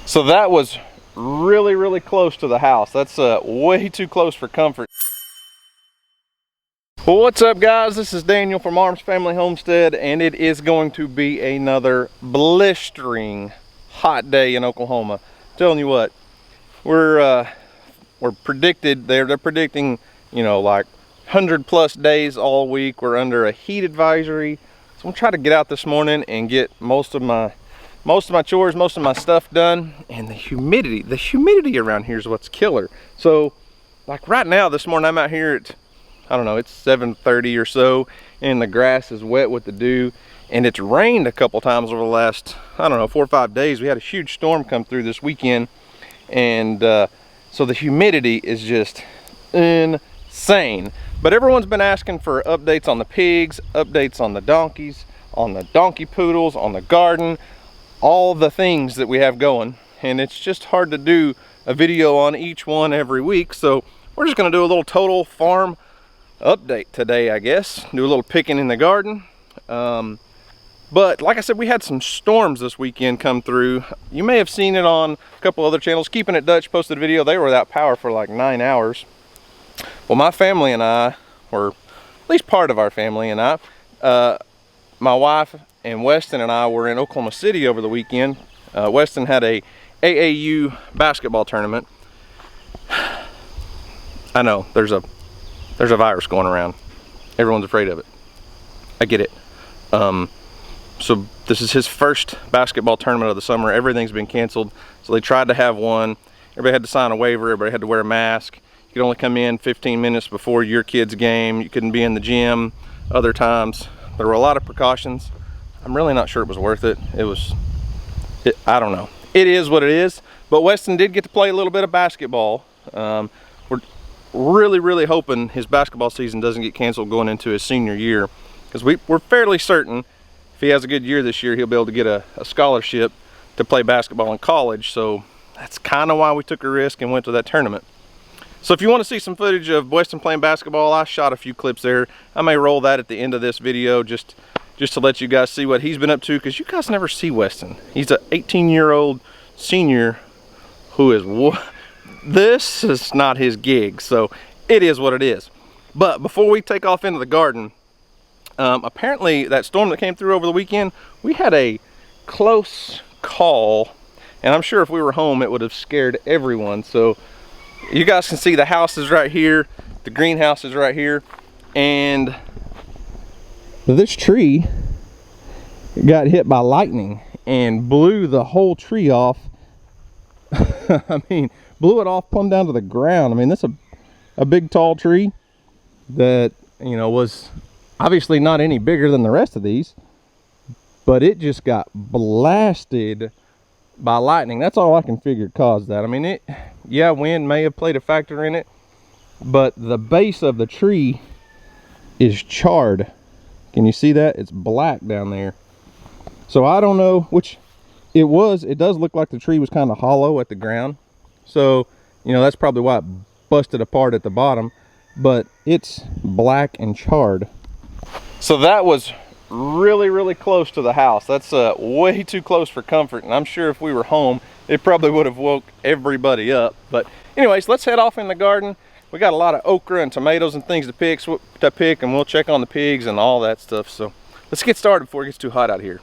So that was really close to the house. That's way too close for comfort. Well, what's up guys? This is Daniel from Arms Family Homestead, and it is going to be another blistering hot day in Oklahoma. I'm telling you what, we're predicted, they're predicting, you know, like 100+ days all week. We're under a heat advisory. So I'm gonna try to get out this morning and get most of my chores, most of my stuff done. And the humidity around here is what's killer. So like right now, this morning I'm out here at, I don't know, it's 7:30 or so, and the grass is wet with the dew, and it's rained a couple times over the last, I don't know, 4 or 5 days. We had a huge storm come through this weekend, and so the humidity is just insane. But everyone's been asking for updates on the pigs, updates on the donkeys, on the donkey poodles, on the garden, all the things that we have going, and it's just hard to do a video on each one every week. So we're just gonna do a little total farm update today, I guess. Do a little picking in the garden. But like I said, we had some storms this weekend come through. You may have seen it on a couple other channels. Keeping It Dutch posted a video. They were without power for like 9 hours. Well, my family and I, or at least part of our family and I, my wife and Weston and I were in Oklahoma City over the weekend. Weston had a AAU basketball tournament. I know, there's a virus going around. Everyone's afraid of it. I get it. So this is his first basketball tournament of the summer. Everything's been canceled. So they tried to have one. Everybody had to sign a waiver. Everybody had to wear a mask. You could only come in 15 minutes before your kid's game. You couldn't be in the gym other times. There were a lot of precautions. I'm really not sure it was worth it. I don't know. It is what it is. But Weston did get to play a little bit of basketball. We're really hoping his basketball season doesn't get canceled going into his senior year, because we're fairly certain if he has a good year this year, he'll be able to get a scholarship to play basketball in college. So that's kind of why we took a risk and went to that tournament. So if you want to see some footage of Weston playing basketball, I shot a few clips there. I may roll that at the end of this video just to let you guys see what he's been up to, because you guys never see Weston. He's an 18-year-old senior who is, this is not his gig, so it is what it is. But before we take off into the garden, apparently that storm that came through over the weekend, we had a close call, and I'm sure if we were home it would have scared everyone. So you guys can see the house is right here, the greenhouse is right here, and this tree got hit by lightning and blew the whole tree off. I mean, blew it off plumb down to the ground. I mean, that's a big tall tree that, you know, was obviously not any bigger than the rest of these, but it just got blasted by lightning. That's all I can figure caused that. I mean, yeah, wind may have played a factor in it, but the base of the tree is charred. Can you see that? It's black down there. So I don't know which it was. It does look like the tree was kind of hollow at the ground. So, you know, that's probably why it busted apart at the bottom, but it's black and charred. So that was really close to the house. That's way too close for comfort, and I'm sure if we were home it probably would have woke everybody up. But anyways, let's head off in the garden. We got a lot of okra and tomatoes and things to pick, and we'll check on the pigs and all that stuff. So let's get started before it gets too hot out here.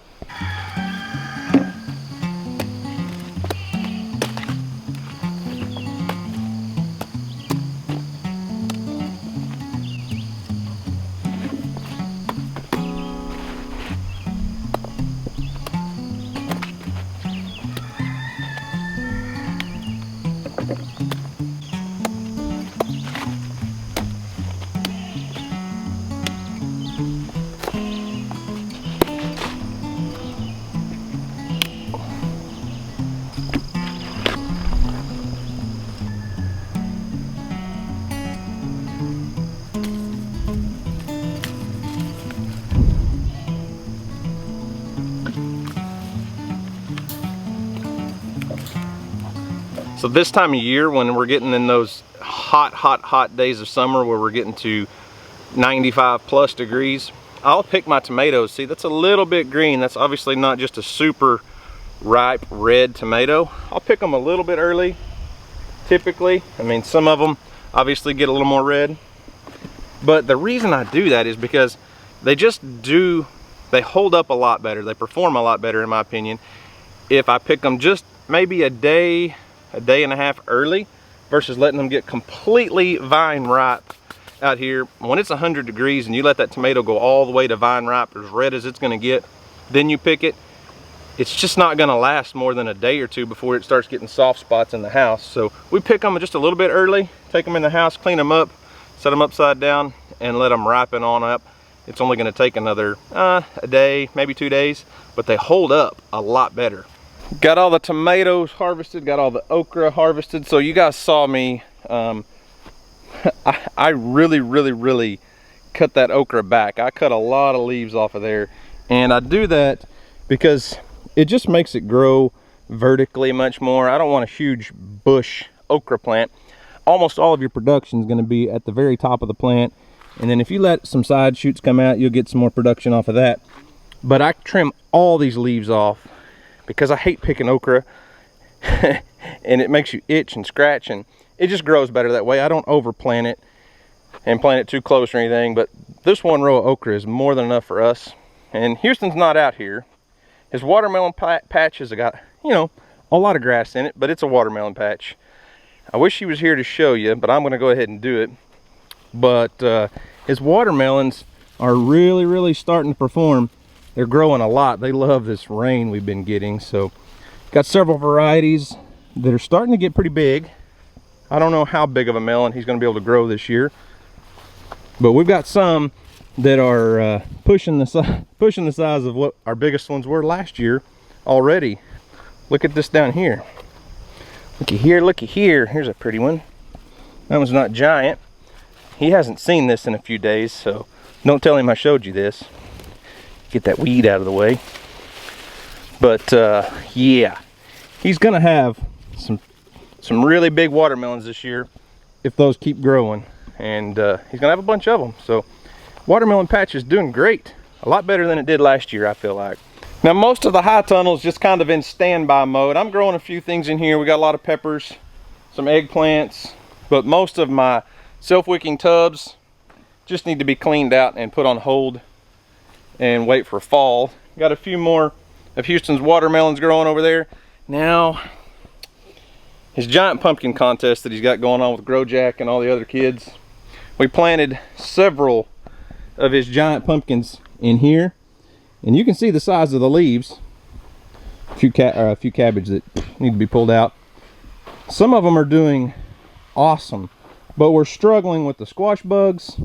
So this time of year, when we're getting in those hot days of summer where we're getting to 95+ degrees, I'll pick my tomatoes. See, that's a little bit green. That's obviously not just a super ripe red tomato. I'll pick them a little bit early, typically. I mean, some of them obviously get a little more red. But the reason I do that is because they hold up a lot better. They perform a lot better, in my opinion, if I pick them just maybe a day and a half early versus letting them get completely vine ripe out here. When it's 100 degrees and you let that tomato go all the way to vine ripe, as red as it's gonna get, then you pick it, it's just not gonna last more than a day or two before it starts getting soft spots in the house. So we pick them just a little bit early, take them in the house, clean them up, set them upside down, and let them ripen on up. It's only gonna take another a day, maybe 2 days, but they hold up a lot better. Got all the tomatoes harvested, got all the okra harvested. So you guys saw me, I really cut that okra back. I cut a lot of leaves off of there, and I do that because it just makes it grow vertically much more. I don't want a huge bush okra plant. Almost all of your production is going to be at the very top of the plant, and then if you let some side shoots come out, you'll get some more production off of that. But I trim all these leaves off because I hate picking okra and it makes you itch and scratch, and it just grows better that way. I don't overplant it and plant it too close or anything, but this one row of okra is more than enough for us. And Houston's not out here. His watermelon patch has got, you know, a lot of grass in it, but it's a watermelon patch. I wish he was here to show you, but I'm gonna go ahead and do it. But his watermelons are really starting to perform. They're growing a lot. They love this rain we've been getting. So got several varieties that are starting to get pretty big. I don't know how big of a melon he's going to be able to grow this year, but we've got some that are pushing the size of what our biggest ones were last year already. Look at this down here. Looky here, looky here. Here's a pretty one. That one's not giant. He hasn't seen this in a few days, so don't tell him I showed you this. Get that weed out of the way. But yeah, he's gonna have some really big watermelons this year if those keep growing, and he's gonna have a bunch of them. So watermelon patch is doing great, a lot better than it did last year, I feel like. Now most of the high tunnel's just kind of in standby mode. I'm growing a few things in here. We got a lot of peppers, some eggplants, but most of my self-wicking tubs just need to be cleaned out and put on hold and wait for fall. Got a few more of Houston's watermelons growing over there. Now, his giant pumpkin contest that he's got going on with GrowJack and all the other kids, we planted several of his giant pumpkins in here, and you can see the size of the leaves. A few cabbage that need to be pulled out. Some of them are doing awesome, but we're struggling with the squash bugs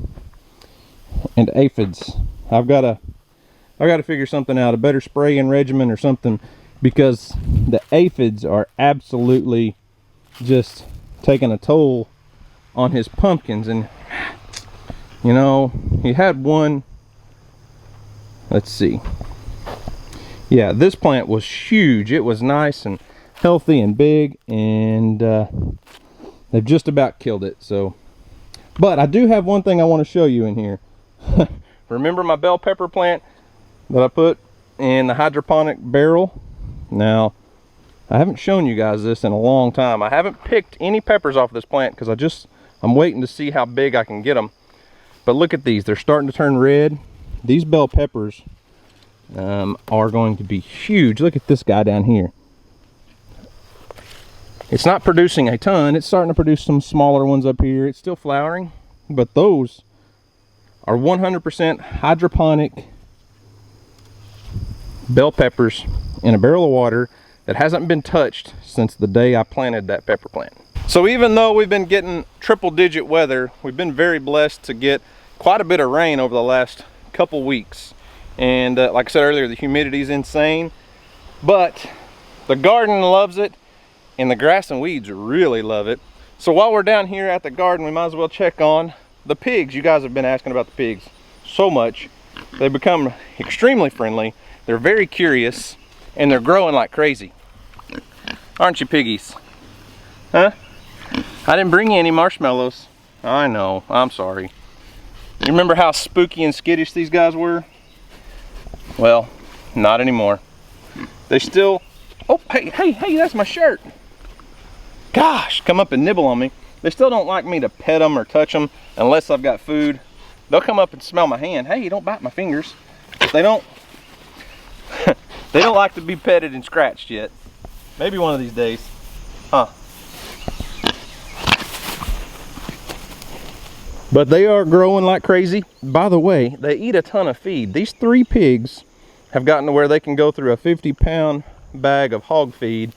and aphids. I've got to figure something out, a better spraying regimen or something, because the aphids are absolutely just taking a toll on his pumpkins. And you know, he had one, let's see, yeah, this plant was huge. It was nice and healthy and big, and they've just about killed it. So, but I do have one thing I want to show you in here. Remember my bell pepper plant that I put in the hydroponic barrel? Now, I haven't shown you guys this in a long time. I haven't picked any peppers off this plant because I'm waiting to see how big I can get them. But look at these, they're starting to turn red. These bell peppers are going to be huge. Look at this guy down here. It's not producing a ton. It's starting to produce some smaller ones up here. It's still flowering, but those are 100% hydroponic bell peppers in a barrel of water that hasn't been touched since the day I planted that pepper plant. So even though we've been getting triple-digit weather, we've been very blessed to get quite a bit of rain over the last couple weeks. And like I said earlier, the humidity is insane, but the garden loves it, and the grass and weeds really love it. So while we're down here at the garden, we might as well check on the pigs. You guys have been asking about the pigs so much. They've become extremely friendly. They're very curious, and they're growing like crazy. Aren't you, piggies? Huh? I didn't bring you any marshmallows. I know, I'm sorry. You remember how spooky and skittish these guys were? Well, not anymore. They still Oh, hey, that's my shirt. Gosh, come up and nibble on me. They still don't like me to pet them or touch them unless I've got food. They'll come up and smell my hand. Hey, don't bite my fingers. They don't, they don't like to be petted and scratched yet. Maybe one of these days, huh? But they are growing like crazy. By the way, they eat a ton of feed. These 3 pigs have gotten to where they can go through a 50-pound bag of hog feed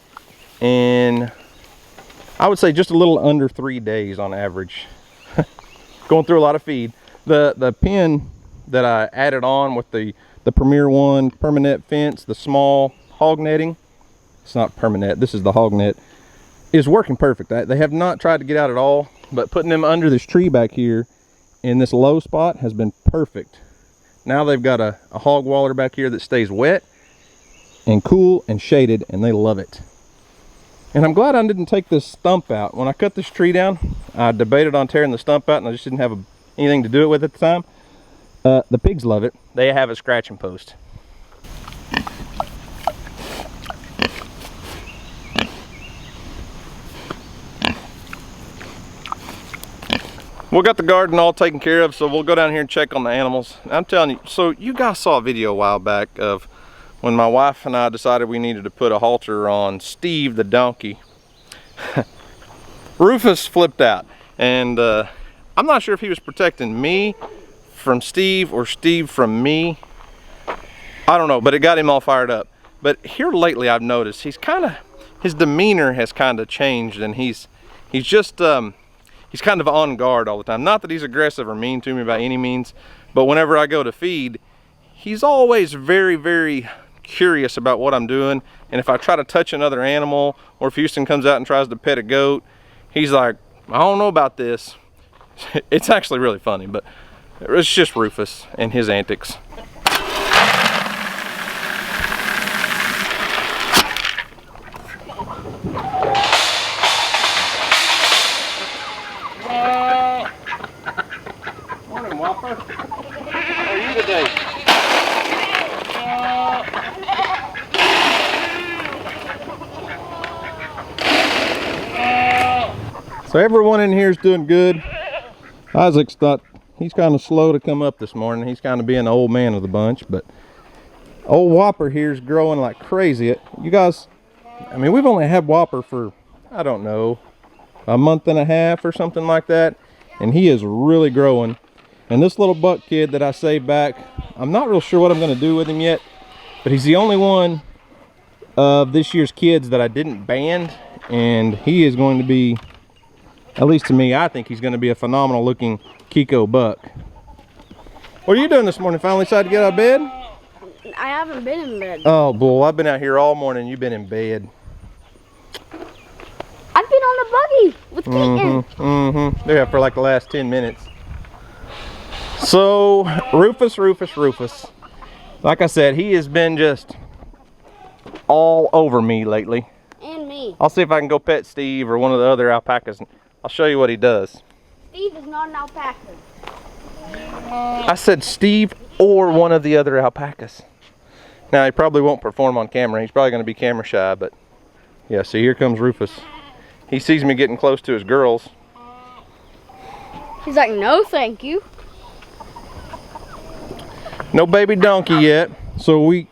in, I would say, just a little under 3 days on average. Going through a lot of feed. The pen that I added on with the Premier One permanent fence, the small hog netting, it's not permanent, this is the hog net, is working perfect. They have not tried to get out at all, but putting them under this tree back here in this low spot has been perfect. Now they've got a hog waller back here that stays wet and cool and shaded, and they love it. And I'm glad I didn't take this stump out. When I cut this tree down, I debated on tearing the stump out, and I just didn't have anything to do it with at the time. The pigs love it. They have a scratching post. We got the garden all taken care of, so we'll go down here and check on the animals. I'm telling you, so you guys saw a video a while back of when my wife and I decided we needed to put a halter on Steve the donkey. Rufus flipped out, and I'm not sure if he was protecting me from Steve or Steve from me. I don't know, but it got him all fired up. But here lately I've noticed his demeanor has kind of changed, and he's just he's kind of on guard all the time. Not that he's aggressive or mean to me by any means, but whenever I go to feed, he's always very, very curious about what I'm doing. And if I try to touch another animal, or if Houston comes out and tries to pet a goat, he's like, I don't know about this. It's actually really funny, but it's just Rufus and his antics. Morning, Whopper. How are you today? So everyone in here is doing good. Isaac's not, he's kind of slow to come up this morning. He's kind of being the old man of the bunch, but old Whopper here is growing like crazy. You guys, I mean, we've only had Whopper for, I don't know, a month and a half or something like that, and he is really growing. And this little buck kid that I saved back, I'm not real sure what I'm going to do with him yet, but he's the only one of this year's kids that I didn't band, and he is going to be, at least to me, I think he's going to be a phenomenal looking Kiko buck. What are you doing this morning? Finally decided to get out of bed? I haven't been in bed. Oh, bull, I've been out here all morning. You've been in bed. I've been on the buggy with Keaton. Yeah, for like the last 10 minutes. So, Rufus. Like I said, he has been just all over me lately. And me. I'll see if I can go pet Steve or one of the other alpacas. I'll show you what he does. Steve is not an alpaca. I said Steve or one of the other alpacas. Now, he probably won't perform on camera. He's probably going to be camera shy, but yeah, see, here comes Rufus. He sees me getting close to his girls. He's like, no thank you. No baby donkey yet. So we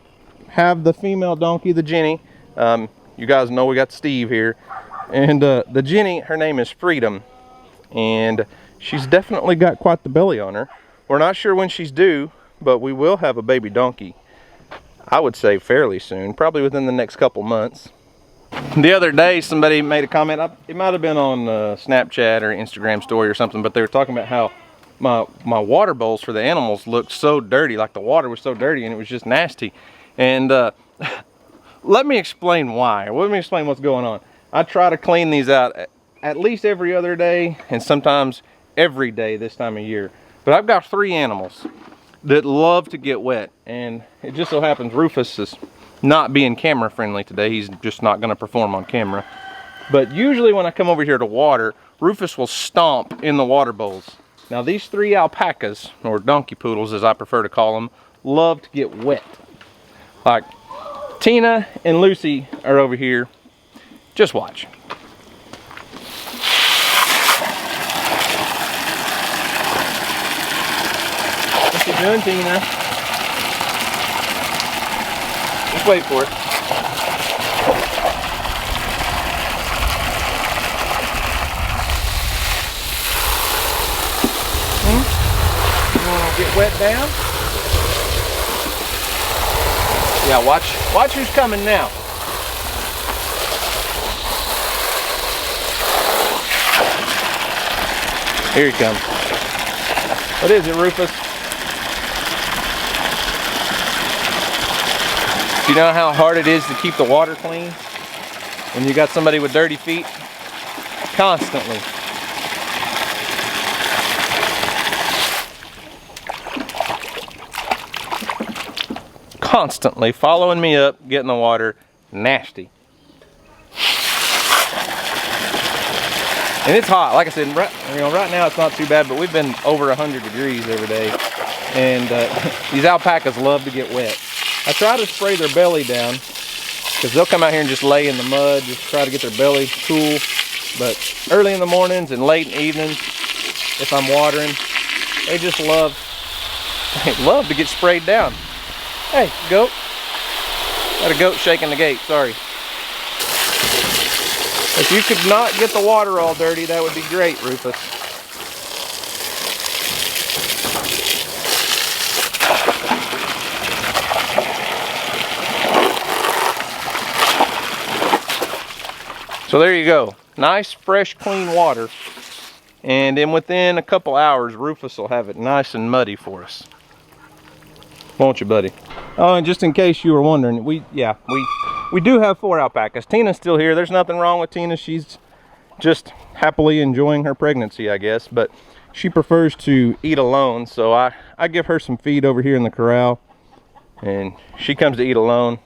have the female donkey, the Jenny. You guys know we got Steve here. And the Jenny, her name is Freedom. And she's definitely got quite the belly on her. We're not sure when she's due, but we will have a baby donkey. I would say fairly soon, probably within the next couple months. The other day, somebody made a comment. It might have been on Snapchat or Instagram story or something, but they were talking about how my water bowls for the animals looked so dirty, like the water was so dirty and it was just nasty. And let me explain why. Let me explain what's going on. I try to clean these out at least every other day and sometimes every day this time of year. But I've got 3 animals that love to get wet, and it just so happens Rufus is not being camera friendly today. He's just not going to perform on camera. But usually when I come over here to water, Rufus will stomp in the water bowls. Now these 3 alpacas, or donkey poodles as I prefer to call them, love to get wet. Like Tina and Lucy are over here. Just watch. What you doing, Tina? Just wait for it. You wanna get wet down? Yeah, watch who's coming now. Here he comes. What is it, Rufus? Do you know how hard it is to keep the water clean when you got somebody with dirty feet? Constantly. Constantly following me up, getting the water nasty. And it's hot. Like I said, right now it's not too bad, but we've been over 100 degrees every day. And these alpacas love to get wet. I try to spray their belly down because they'll come out here and just lay in the mud, just try to get their belly cool. But early in the mornings and late in the evenings, if I'm watering, they just love to get sprayed down. Hey, goat. Got a goat shaking the gate, sorry. If you could not get the water all dirty, that would be great, Rufus. So there you go. Nice, fresh, clean water. And then within a couple hours, Rufus will have it nice and muddy for us. Won't you, buddy? Oh, and just in case you were wondering, we do have 4 alpacas. Tina's still here. There's nothing wrong with Tina. She's just happily enjoying her pregnancy, I guess. But she prefers to eat alone, so I give her some feed over here in the corral, and she comes to eat alone.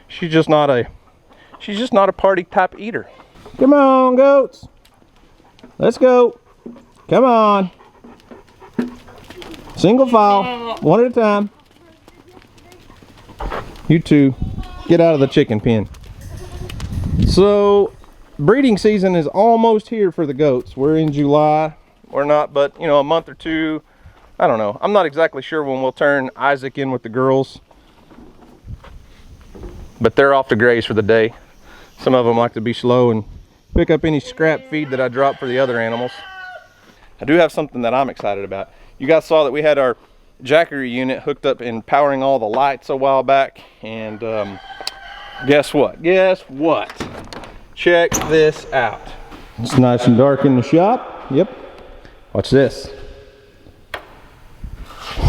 She's just not a party type eater. Come on, goats. Let's go. Come on. Single file, one at a time. You two, get out of the chicken pen. So, breeding season is almost here for the goats. We're in July. We're not, but you know, a month or two. I don't know. I'm not exactly sure when we'll turn Isaac in with the girls. But they're off to graze for the day. Some of them like to be slow and pick up any scrap feed that I drop for the other animals. I do have something that I'm excited about. You guys saw that we had our Jackery unit hooked up and powering all the lights a while back, and guess what? Check this out. It's nice and dark in the shop. Yep. Watch this.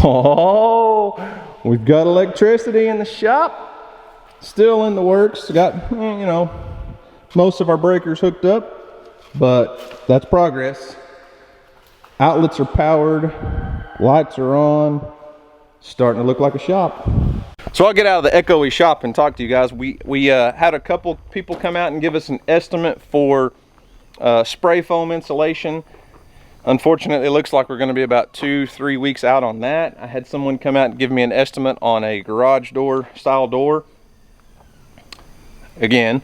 Oh, we've got electricity in the shop. Still in the works. Got, you know, most of our breakers hooked up, but that's progress. Outlets are powered, lights are on, starting to look like a shop. So I'll get out of the echoey shop and talk to you guys. We had a couple people come out and give us an estimate for spray foam insulation. Unfortunately, it looks like we're going to be about 2-3 weeks out on that. I had someone come out and give me an estimate on a garage door style door. Again,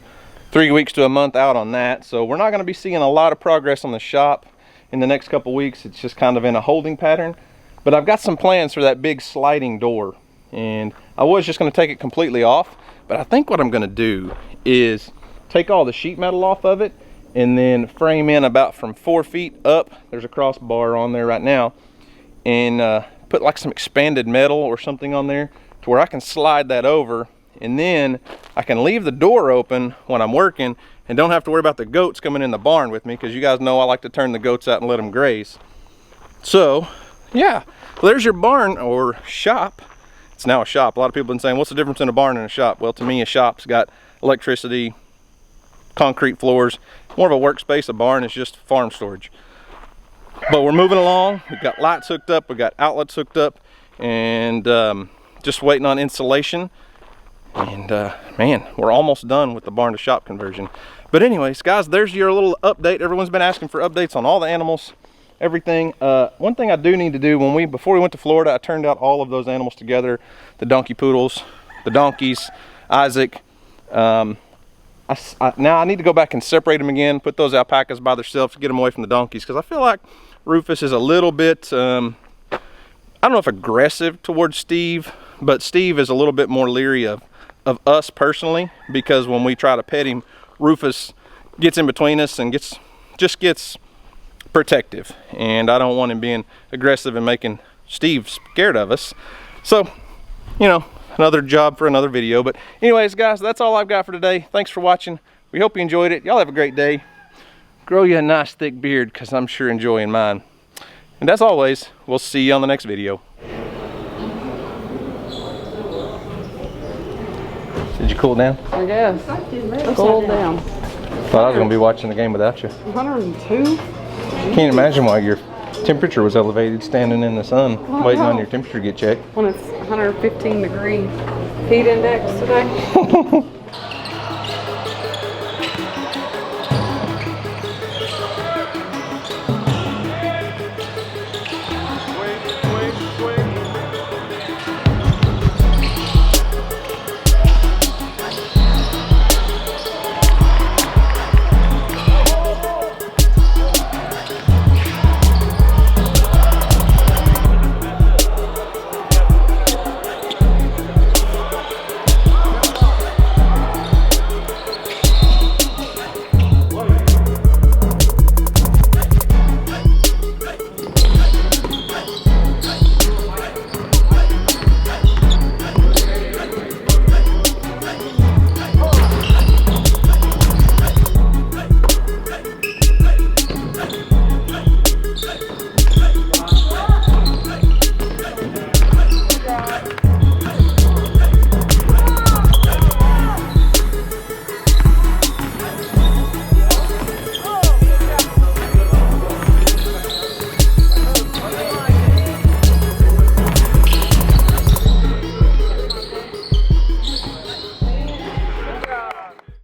3 weeks to a month out on that. So we're not going to be seeing a lot of progress on the shop in the next couple weeks. It's just kind of in a holding pattern. But I've got some plans for that big sliding door. And I was just going to take it completely off. But I think what I'm going to do is take all the sheet metal off of it and then frame in about from 4 feet up. There's a crossbar on there right now. And put like some expanded metal or something on there to where I can slide that over. And then I can leave the door open when I'm working and don't have to worry about the goats coming in the barn with me, because you guys know I like to turn the goats out and let them graze. So, yeah, there's your barn or shop. It's now a shop. A lot of people have been saying, what's the difference in a barn and a shop? Well, to me, a shop's got electricity, concrete floors, more of a workspace. A barn is just farm storage. But we're moving along. We've got lights hooked up, we've got outlets hooked up, and just waiting on insulation. And man, we're almost done with the barn to shop conversion. But anyways, guys, there's your little update. Everyone's been asking for updates on all the animals, everything. One thing I do need to do, before we went to Florida, I turned out all of those animals together, the donkey poodles, the donkeys, Isaac, Now I need to go back and separate them again, put those alpacas by themselves to get them away from the donkeys, because I feel like Rufus is a little bit, I don't know if aggressive towards Steve, but Steve is a little bit more leery of us personally, because when we try to pet him, Rufus gets in between us and just gets protective, and I don't want him being aggressive and making Steve scared of us. So, you know, another job for another video. But anyways, guys, that's all I've got for today. Thanks for watching. We hope you enjoyed it. Y'all have a great day. Grow you a nice thick beard, because I'm sure enjoying mine. And as always, we'll see you on the next video. Did you cool down? I guess. Cool down. Thought I was going to be watching the game without you. 102? Can't imagine why your temperature was elevated standing in the sun waiting on your temperature to get checked. When it's 115 degree heat index today.